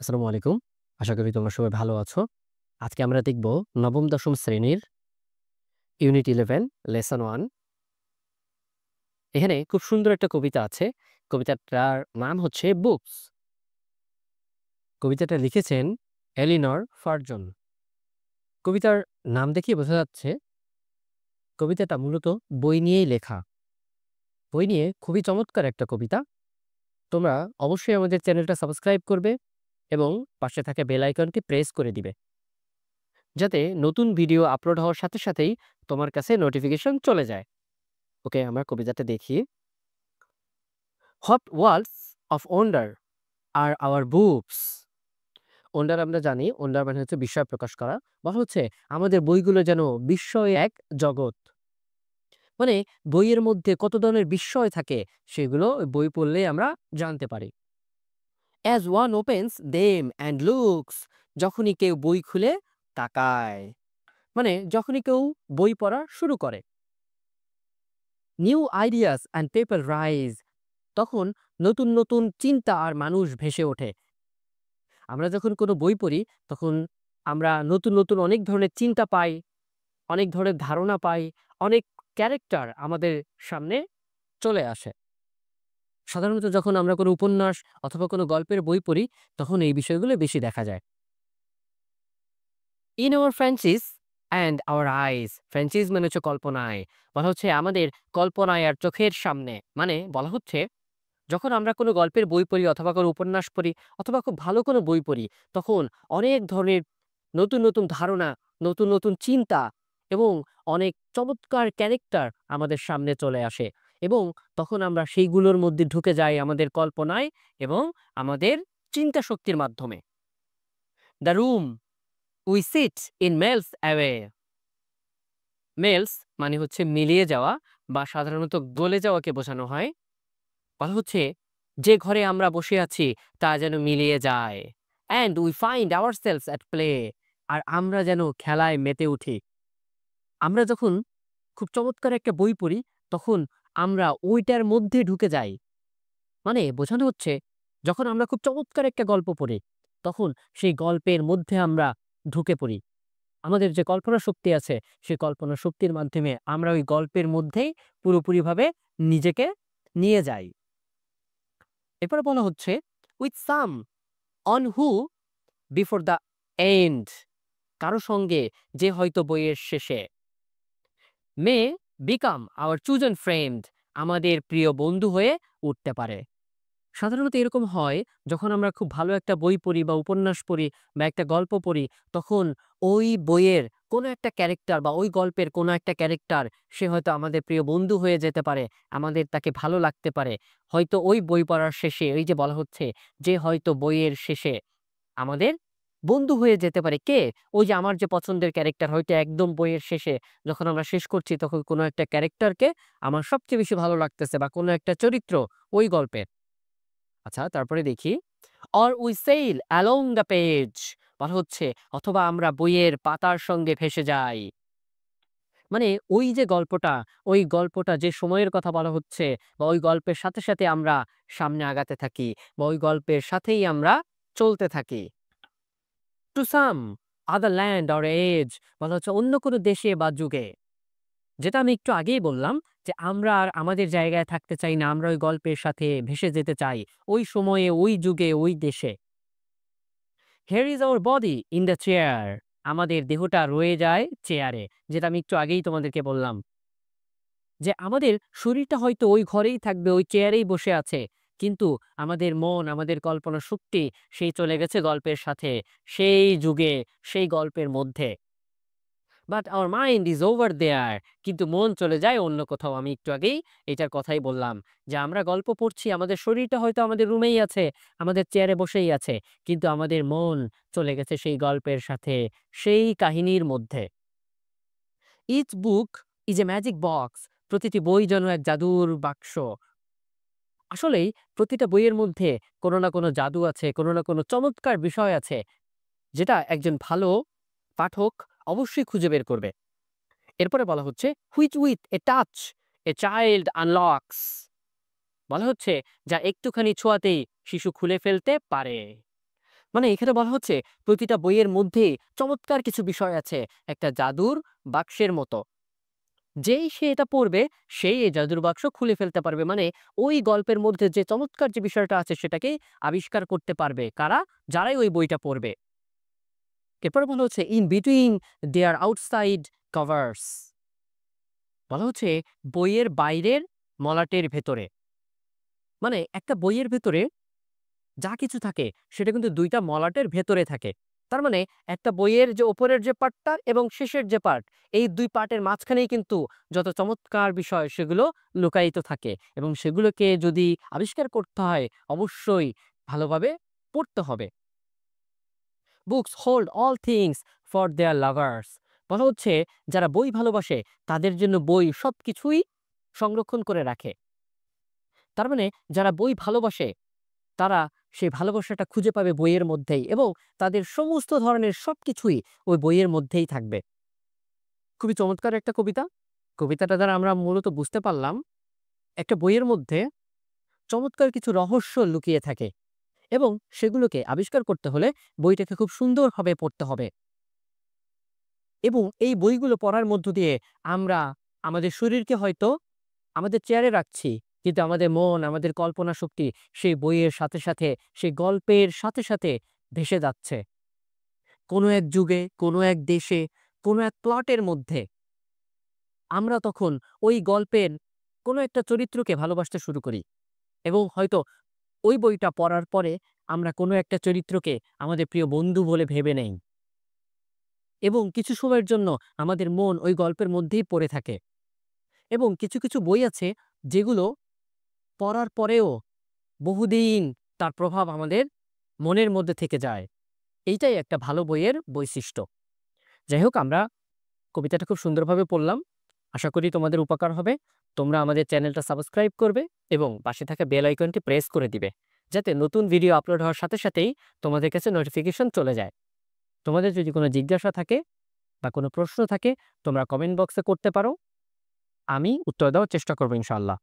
আসসালামু আলাইকুম। আশা করি তোমরা সবাই ভালো আছো। আজকে আমরা দেখব নবম-দশম শ্রেণীর ইউনিট 11 লেসন 1। এখানে খুব সুন্দর একটা কবিতা আছে। কবিতাটার নাম হচ্ছে 'বুকস'। কবিতাটা লিখেছেন এলিনর ফার্জন। কবিতার নাম দেখেই বোঝা যাচ্ছে কবিতাটা মূলত বই নিয়েই লেখা। বই নিয়ে খুবই চমৎকার একটা কবিতা। তোমরা অবশ্যই আমাদের চ্যানেলটা সাবস্ক্রাইব করবে এবং পাশে থাকা বেল আইকনটি প্রেস করে দিবে। যাতে নতুন ভিডিও আপলোড হওয়ার সাথে সাথেই তোমার কাছে নোটিফিকেশন চলে যায়। ওকে, আমরা কবিতাটা দেখি। What walls of wonder are our books? Wonder আমরা জানি, ওন্ডার মানে হচ্ছে বিস্ময় প্রকাশ করা। বলা হচ্ছে আমাদের বইগুলো যেন বিস্ময় এক জগৎ। মানে বইয়ের মধ্যে কত ধরনের বিস্ময় থাকে সেগুলো ওই বই পড়লে আমরা জানতে পারি। As one opens them and looks, যখনই কেউ বই খুলে তাকায়, মানে যখনই কেউ বই পড়া শুরু করে। New ideas and people rise, তখন নতুন নতুন চিন্তা আর মানুষ ভেসে ওঠে। আমরা যখন কোনো বই পড়ি তখন আমরা নতুন নতুন অনেক ধরনের চিন্তা পাই, অনেক ধরনের ধারণা পাই, অনেক ক্যারেক্টার আমাদের সামনে চলে আসে। সাধারণত যখন আমরা কোনো উপন্যাস অথবা কোনো গল্পের বই পড়ি তখন এই বিষয়গুলো বেশি দেখা যায়। In our fancies and our eyes, fancies মানে হচ্ছে কল্পনায়, বলা হচ্ছে আমাদের কল্পনায় আর চোখের সামনে। মানে বলা হচ্ছে যখন আমরা কোনো গল্পের বই পড়ি অথবা কোনো উপন্যাস পড়ি অথবা খুব ভালো কোনো বই পড়ি তখন অনেক ধরনের নতুন নতুন ধারণা, নতুন নতুন চিন্তা এবং অনেক চমৎকার ক্যারেক্টার আমাদের সামনে চলে আসে এবং তখন আমরা সেইগুলোর মধ্যে ঢুকে যাই আমাদের কল্পনায় এবং আমাদের চিন্তা শক্তির মাধ্যমে। The room we sit in melts away, melts মানে হচ্ছে মিলিয়ে যাওয়া বা সাধারণত গলে যাওয়াকে বোঝানো হয়। বলা হচ্ছে যে ঘরে আমরা বসে আছি তা যেন মিলিয়ে যায়। And we find ourselves at play, আর আমরা যেন খেলায় মেতে উঠি। আমরা যখন খুব চমৎকার একটা বই পড়ি তখন আমরা ওইটার মধ্যে ঢুকে যাই। মানে বোঝানো হচ্ছে যখন আমরা খুব চমৎকার একটা গল্প পড়ি তখন সেই গল্পের মধ্যে আমরা ঢুকে পড়ি। আমাদের যে কল্পনা শক্তি আছে সেই কল্পনা শক্তির মাধ্যমে আমরা ওই গল্পের মধ্যেই পুরোপুরিভাবে নিজেকে নিয়ে যাই। এরপরে বলা হচ্ছে with someone who before the end, কারো সঙ্গে যে হয়তো বইয়ের শেষে। May become our chosen friend, আমাদের প্রিয় বন্ধু হয়ে উঠতে পারে। সাধারণত এরকম হয় যখন আমরা খুব ভালো একটা বই পড়ি বা উপন্যাস পড়ি বা একটা গল্প পড়ি তখন ওই বইয়ের কোনো একটা ক্যারেক্টার বা ওই গল্পের কোনো একটা ক্যারেক্টার সে হয়তো আমাদের প্রিয় বন্ধু হয়ে যেতে পারে, আমাদের তাকে ভালো লাগতে পারে। হয়তো ওই বই পড়ার শেষে ওই যে বলা হচ্ছে যে হয়তো বইয়ের শেষে আমাদের বন্ধু হয়ে যেতে পারে কে? ওই যে আমার যে পছন্দের ক্যারেক্টার হয়তো একদম বইয়ের শেষে যখন আমরা শেষ করছি তখন কোনো একটা ক্যারেক্টারকে আমার সবচেয়ে বেশি ভালো লাগতেছে বা কোনো একটা চরিত্র ওই গল্পের। আচ্ছা, তারপরে দেখি or we sail along the page, বলা হচ্ছে অথবা আমরা বইয়ের পাতার সঙ্গে ভেসে যাই। মানে ওই যে গল্পটা, ওই গল্পটা যে সময়ের কথা বলা হচ্ছে বা ওই গল্পের সাথে সাথে আমরা সামনে আগাতে থাকি বা ওই গল্পের সাথেই আমরা চলতে থাকি। To some other land or age, বলা হচ্ছে অন্য কোনো দেশে বা যুগে। যেটা আমি একটু আগেই বললাম যে আমরা আর আমাদের জায়গায় থাকতে চাই না, আমরা ওই গল্পের সাথে ভেসে যেতে চাই ওই সময়ে, ওই যুগে, ওই দেশে। Hair is our body in the chair, আমাদের দেহটা রয়ে যায় চেয়ারে। যেটা আমি একটু আগেই তোমাদেরকে বললাম যে আমাদের শরীরটা হয়তো ওই ঘরেই থাকবে, ওই চেয়ারেই বসে আছে, কিন্তু আমাদের মন, আমাদের কল্পনা শক্তি সেই চলে গেছে গল্পের সাথে, সেই যুগে, সেই গল্পের মধ্যে। But our mind is over there, কিন্তু মন চলে যায় অন্য কোথাও। আমি একটু আগেই এটার কথাই বললাম যে আমরা গল্প পড়ছি, আমাদের শরীরটা হয়তো আমাদের রুমেই আছে, আমাদের চেয়ারে বসেই আছে, কিন্তু আমাদের মন চলে গেছে সেই গল্পের সাথে, সেই কাহিনীর মধ্যে। Each book is a magic box, প্রতিটি বই যেন এক জাদুর বাক্স। আসলেই প্রতিটা বইয়ের মধ্যে কোনো না কোনো জাদু আছে, কোনো না কোনো চমৎকার বিষয় আছে যেটা একজন ভালো পাঠক অবশ্যই খুঁজে বের করবে। এরপরে বলা হচ্ছে which with a touch a child আনলক্স, বলা হচ্ছে যা একটুখানি ছোঁয়াতেই শিশু খুলে ফেলতে পারে। মানে এখানে বলা হচ্ছে প্রতিটা বইয়ের মধ্যে চমৎকার কিছু বিষয় আছে, একটা জাদুর বাক্সের মতো। যেই সে এটা পড়বে সেই এই জাদুর বাক্স খুলে ফেলতে পারবে। মানে ওই গল্পের মধ্যে যে চমৎকার যে বিষয়টা আছে সেটাকে আবিষ্কার করতে পারবে। কারা? যারাই ওই বইটা পড়বে। এরপরে বলা হচ্ছে in between there outside covers. বলা হচ্ছে বইয়ের বাইরের মলাটের ভেতরে। মানে একটা বইয়ের ভেতরে যা কিছু থাকে সেটা কিন্তু ২ টা মলাটের ভেতরে থাকে। তার মানে একটা বইয়ের যে উপরের যে পার্টটা এবং শেষের যে পার্ট, এই ২ পার্টের মাঝখানেই কিন্তু যত চমৎকার বিষয় সেগুলো লুকায়িত থাকে এবং সেগুলোকে যদি আবিষ্কার করতে হয় অবশ্যই ভালোভাবে পড়তে হবে। Books hold all things for their lovers. বলা হচ্ছে যারা বই ভালোবাসে তাদের জন্য বই সবকিছুই সংরক্ষণ করে রাখে। তার মানে যারা বই ভালোবাসে তারা সেই ভালোবাসাটা খুঁজে পাবে বইয়ের মধ্যেই এবং তাদের সমস্ত ধরনের সবকিছুই ওই বইয়ের মধ্যেই থাকবে। খুবই চমৎকার একটা কবিতা। কবিতাটা দ্বারা আমরা মূলত বুঝতে পারলাম একটা বইয়ের মধ্যে চমৎকার কিছু রহস্য লুকিয়ে থাকে এবং সেগুলোকে আবিষ্কার করতে হলে বইটাকে খুব সুন্দরভাবে পড়তে হবে এবং এই বইগুলো পড়ার মধ্য দিয়ে আমরা আমাদের শরীরকে হয়তো আমাদের চেয়ারে রাখছি, কিন্তু আমাদের মন, আমাদের কল্পনা শক্তি সেই বইয়ের সাথে, সাথে সেই গল্পের সাথে, সাথে ভেসে যাচ্ছে। কোনো এক যুগে, কোনো এক দেশে, কোনো এক প্লটের মধ্যে আমরা তখন ওই গল্পের কোনো একটা চরিত্রকে ভালোবাসতে শুরু করি এবং হয়তো ওই বইটা পড়ার পরে আমরা কোনো একটা চরিত্রকে আমাদের প্রিয় বন্ধু বলে ভেবে নেই এবং কিছু সময়ের জন্য আমাদের মন ওই গল্পের মধ্যেই পড়ে থাকে এবং কিছু, কিছু বই আছে যেগুলো পড়ার পরেও বহুদিন তার প্রভাব আমাদের মনের মধ্যে থেকে যায়। এইটাই একটা ভালো বইয়ের বৈশিষ্ট্য। যাই হোক আমরা কবিতাটা খুব সুন্দরভাবে পড়লাম। আশা করি তোমাদের উপকার হবে। তোমরা আমাদের চ্যানেলটা সাবস্ক্রাইব করবে এবং পাশে থাকা বেল আইকনটি প্রেস করে দিবে। যাতে নতুন ভিডিও আপলোড হওয়ার সাথে সাথেই তোমাদের কাছে নোটিফিকেশন চলে যায়। তোমাদের যদি কোনো জিজ্ঞাসা থাকে বা কোনো প্রশ্ন থাকে তোমরা কমেন্ট বক্সে করতে পারো। আমি উত্তর দেওয়ার চেষ্টা করব ইনশাআল্লাহ।